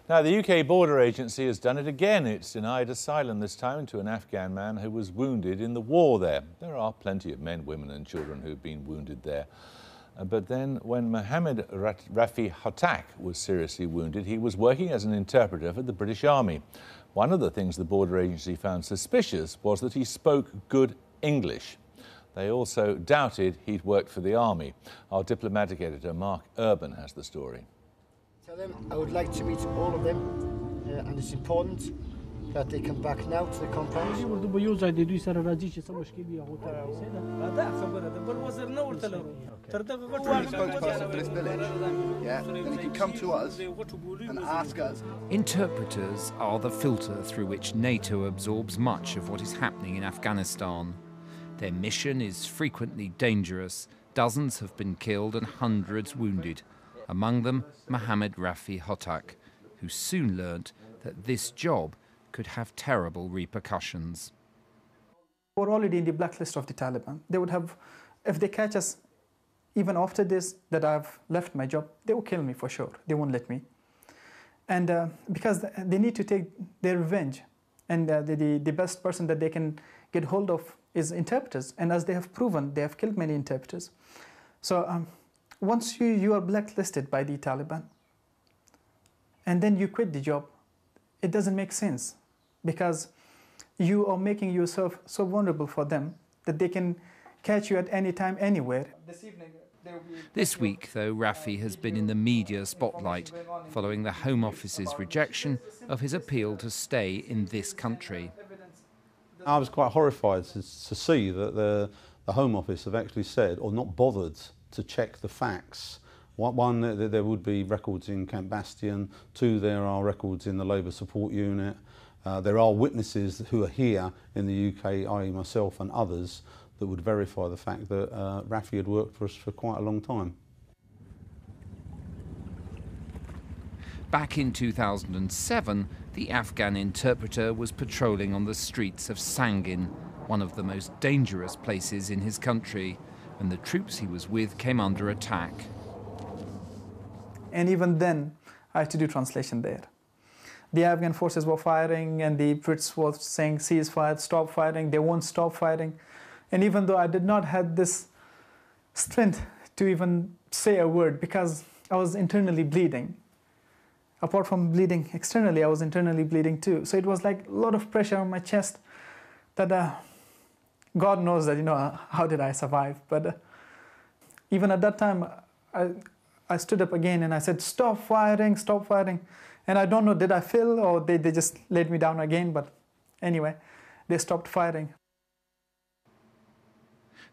Now, the UK Border Agency has done it again. It's denied asylum, this time to an Afghan man who was wounded in the war there. There are plenty of men, women and children who've been wounded there. But then when Mohammed Rafi Hotak was seriously wounded, he was working as an interpreter for the British Army. One of the things the Border Agency found suspicious was that he spoke good English. They also doubted he'd worked for the army. Our diplomatic editor, Mark Urban, has the story. Tell them I would like to meet all of them, and it's important that they come back now to the compound. Then he can come to us and ask us. Interpreters are the filter through which NATO absorbs much of what is happening in Afghanistan. Their mission is frequently dangerous. Dozens have been killed and hundreds wounded. Among them, Mohammed Rafi Hotak, who soon learnt that this job could have terrible repercussions. We're already in the blacklist of the Taliban. They would have, if they catch us, even after this, that I've left my job, they will kill me for sure. They won't let me. And because they need to take their revenge. And the best person that they can get hold of is interpreters. And as they have proven, they have killed many interpreters. So once you are blacklisted by the Taliban, and then you quit the job, it doesn't make sense, because you are making yourself so vulnerable for them that they can catch you at any time, anywhere. This week, though, Rafi has been in the media spotlight following the Home Office's rejection of his appeal to stay in this country. I was quite horrified to see that the Home Office have actually said, or not bothered to check the facts. One, that there would be records in Camp Bastion. Two, there are records in the Labour Support Unit. There are witnesses who are here in the UK, i.e. myself and others, that would verify the fact that Rafi had worked for us for quite a long time. Back in 2007, the Afghan interpreter was patrolling on the streets of Sangin, one of the most dangerous places in his country, when the troops he was with came under attack. And even then, I had to do translation there. The Afghan forces were firing, and the Brits were saying, ceasefire, stop fighting. They won't stop fighting. And even though I did not have this strength to even say a word, because I was internally bleeding. Apart from bleeding externally, I was internally bleeding too. So it was like a lot of pressure on my chest that God knows that, how did I survive. But even at that time, I stood up again and I said, stop firing, stop firing. And I don't know, did I fail or they just let me down again? But anyway, they stopped firing.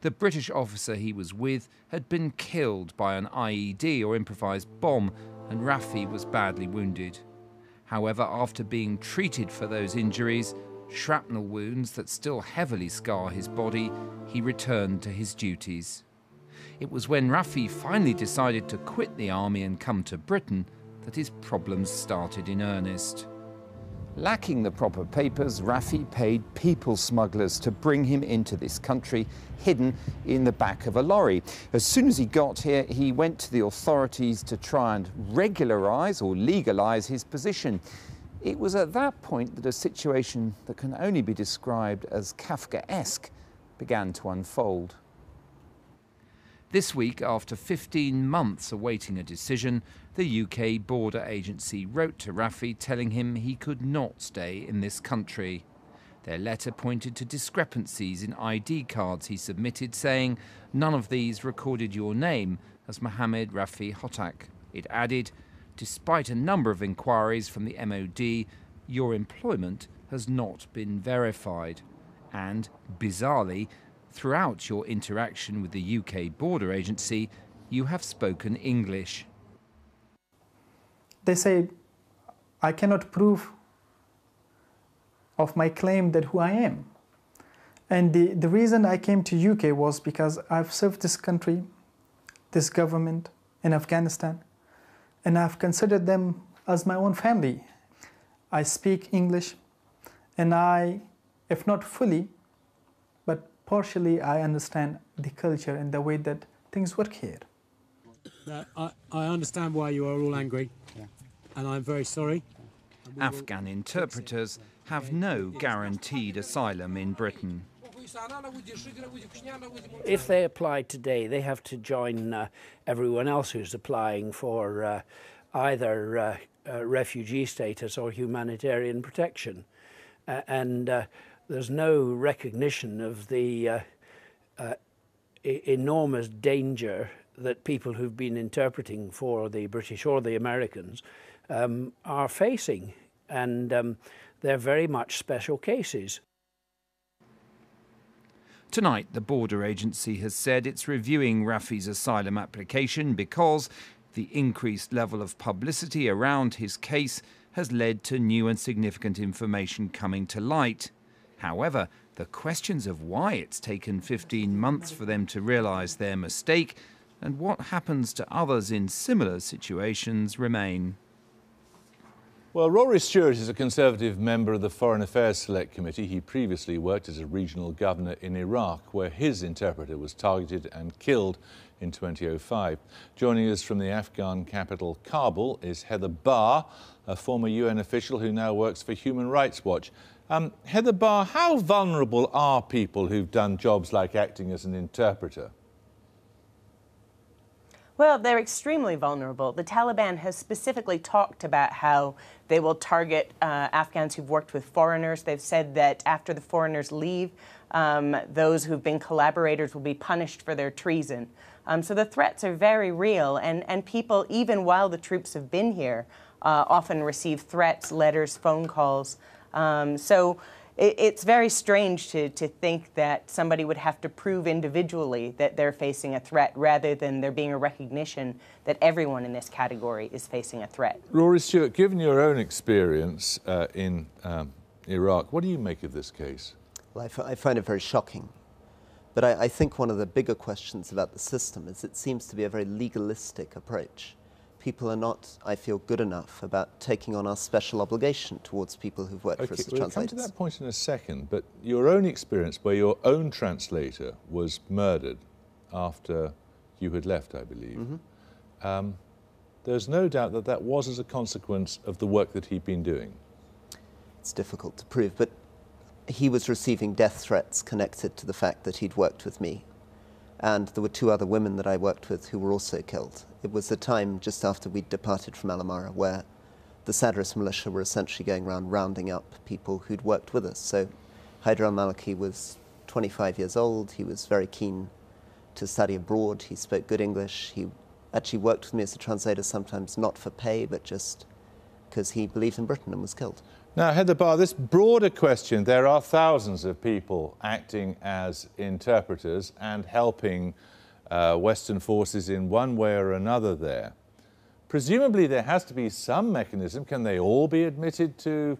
The British officer he was with had been killed by an IED or improvised bomb, and Rafi was badly wounded. However, after being treated for those injuries, shrapnel wounds that still heavily scar his body, he returned to his duties. It was when Rafi finally decided to quit the army and come to Britain that his problems started in earnest. Lacking the proper papers, Rafi paid people smugglers to bring him into this country, hidden in the back of a lorry. As soon as he got here, he went to the authorities to try and regularise or legalise his position. It was at that point that a situation that can only be described as Kafkaesque began to unfold. This week, after 15 months awaiting a decision, the UK Border Agency wrote to Rafi telling him he could not stay in this country. Their letter pointed to discrepancies in ID cards he submitted, saying none of these recorded your name as Mohammed Rafi Hotak. It added, despite a number of inquiries from the MOD, your employment has not been verified. And, bizarrely, throughout your interaction with the UK Border Agency, you have spoken English. They say, I cannot prove of my claim that who I am. And the reason I came to UK was because I've served this country, this government in Afghanistan, and I've considered them as my own family. I speak English, and I, if not fully, but partially, I understand the culture and the way that things work here. I understand why you are all angry, and I'm very sorry. Afghan interpreters have no guaranteed asylum in Britain. If they apply today, they have to join everyone else who's applying for either refugee status or humanitarian protection. And there's no recognition of the enormous danger that people who've been interpreting for the British or the Americans are facing. And they're very much special cases. Tonight, the border agency has said it's reviewing Rafi's asylum application because the increased level of publicity around his case has led to new and significant information coming to light. However, the questions of why it's taken 15 months for them to realise their mistake and what happens to others in similar situations remain. Well, Rory Stewart is a Conservative member of the Foreign Affairs Select Committee. He previously worked as a regional governor in Iraq, where his interpreter was targeted and killed in 2005. Joining us from the Afghan capital, Kabul, is Heather Barr, a former UN official who now works for Human Rights Watch. Heather Barr, how vulnerable are people who've done jobs like acting as an interpreter? Well, they're extremely vulnerable. The Taliban has specifically talked about how they will target Afghans who've worked with foreigners. They've said that after the foreigners leave, those who've been collaborators will be punished for their treason. So the threats are very real, and people, even while the troops have been here, often receive threats, letters, phone calls. So it's very strange to think that somebody would have to prove individually that they're facing a threat rather than there being a recognition that everyone in this category is facing a threat. Rory Stewart, given your own experience in Iraq, what do you make of this case? Well, I find it very shocking. But I think one of the bigger questions about the system is it seems to be a very legalistic approach. People are not, I feel, good enough about taking on our special obligation towards people who've worked for us as translators. We'll come to that point in a second, but your own experience where your own translator was murdered after you had left, I believe. Mm-hmm. There's no doubt that that was as a consequence of the work that he'd been doing. It's difficult to prove, but he was receiving death threats connected to the fact that he'd worked with me. And there were two other women that I worked with who were also killed. It was the time just after we'd departed from Al-Amara where the Sadrist militia were essentially going around rounding up people who'd worked with us. So Hyder al-Maliki was 25 years old. He was very keen to study abroad. He spoke good English. He actually worked with me as a translator, sometimes not for pay, but just because he believed in Britain and was killed. Now, Heather Barr, this broader question, there are thousands of people acting as interpreters and helping Western forces in one way or another there. Presumably there has to be some mechanism. Can they all be admitted to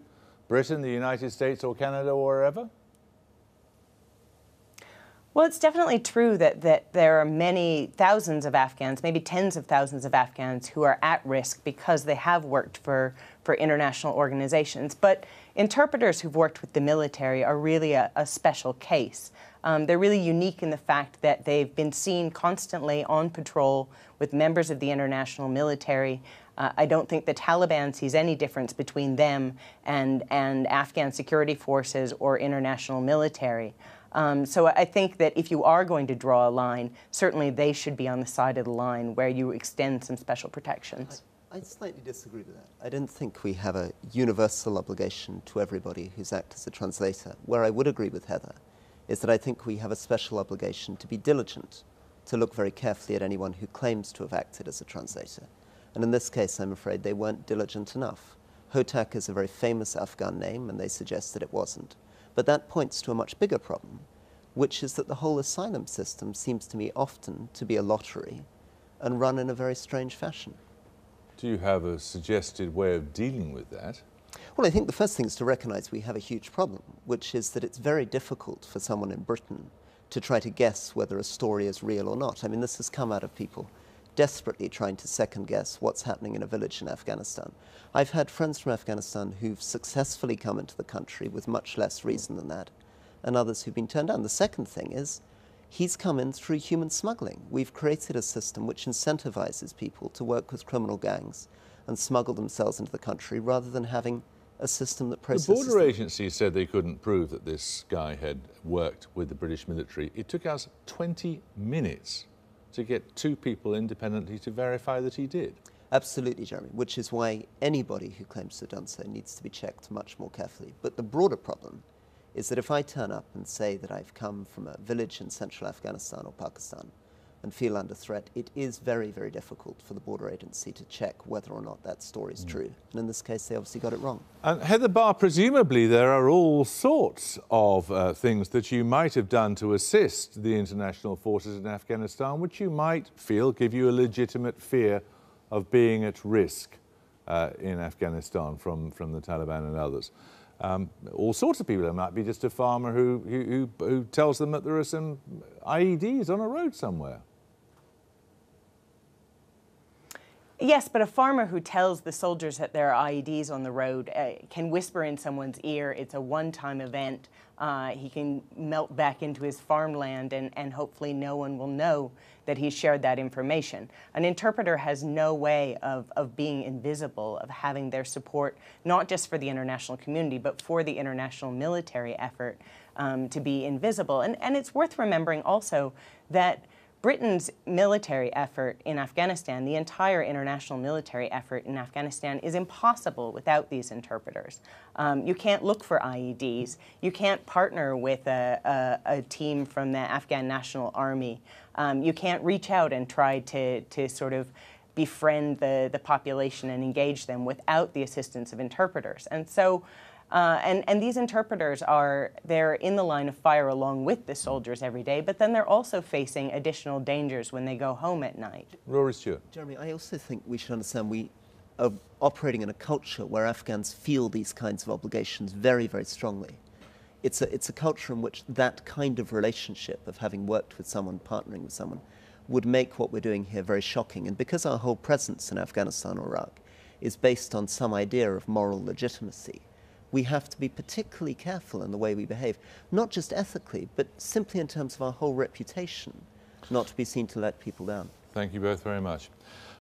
Britain, the United States or Canada or wherever? Well, it's definitely true that there are many thousands of Afghans, maybe tens of thousands of Afghans who are at risk because they have worked for international organizations. But interpreters who've worked with the military are really a special case. They're really unique in the fact that they've been seen constantly on patrol with members of the international military. I don't think the Taliban sees any difference between them and Afghan security forces or international military. So I think that if you are going to draw a line, certainly they should be on the side of the line where you extend some special protections. I slightly disagree with that. I don't think we have a universal obligation to everybody who's acted as a translator. Where I would agree with Heather is that I think we have a special obligation to be diligent, to look very carefully at anyone who claims to have acted as a translator. And in this case, I'm afraid they weren't diligent enough. Hotak is a very famous Afghan name, and they suggest that it wasn't. But that points to a much bigger problem, which is that the whole asylum system seems to me often to be a lottery and run in a very strange fashion. Do you have a suggested way of dealing with that? Well, I think the first thing is to recognize we have a huge problem, which is that it's very difficult for someone in Britain to try to guess whether a story is real or not. I mean, this has come out of people desperately trying to second guess what's happening in a village in Afghanistan. I've had friends from Afghanistan who've successfully come into the country with much less reason than that, and others who've been turned down. The second thing is he's come in through human smuggling. We've created a system which incentivizes people to work with criminal gangs and smuggle themselves into the country rather than having a system that The processes border agency said they couldn't prove that this guy had worked with the British military. It took us 20 minutes to get 2 people independently to verify that he did. Absolutely, Jeremy, which is why anybody who claims to have done so needs to be checked much more carefully. But the broader problem is that if I turn up and say that I've come from a village in central Afghanistan or Pakistan and feel under threat, it is very, very difficult for the border agency to check whether or not that story is true. And in this case, they obviously got it wrong. And Heather Barr, presumably there are all sorts of things that you might have done to assist the international forces in Afghanistan, which you might feel give you a legitimate fear of being at risk in Afghanistan from the Taliban and others. All sorts of people. There might be just a farmer who tells them that there are some IEDs on a road somewhere. Yes, but a farmer who tells the soldiers that there are IEDs on the road can whisper in someone's ear. It's a one-time event. He can melt back into his farmland and hopefully no one will know that he shared that information. An interpreter has no way of being invisible, of having their support, not just for the international community, but for the international military effort to be invisible. And it's worth remembering also that Britain's military effort in Afghanistan, the entire international military effort in Afghanistan, is impossible without these interpreters. You can't look for IEDs. You can't partner with a team from the Afghan National Army. You can't reach out and try to sort of befriend the population and engage them without the assistance of interpreters. And so and these interpreters they're in the line of fire along with the soldiers every day, but then they're also facing additional dangers when they go home at night. Rory Stewart. Jeremy, I also think we should understand we are operating in a culture where Afghans feel these kinds of obligations very, very strongly. It's a culture in which that kind of relationship of having worked with someone, partnering with someone, would make what we're doing here very shocking. And because our whole presence in Afghanistan or Iraq is based on some idea of moral legitimacy, we have to be particularly careful in the way we behave, not just ethically, but simply in terms of our whole reputation, not to be seen to let people down. Thank you both very much.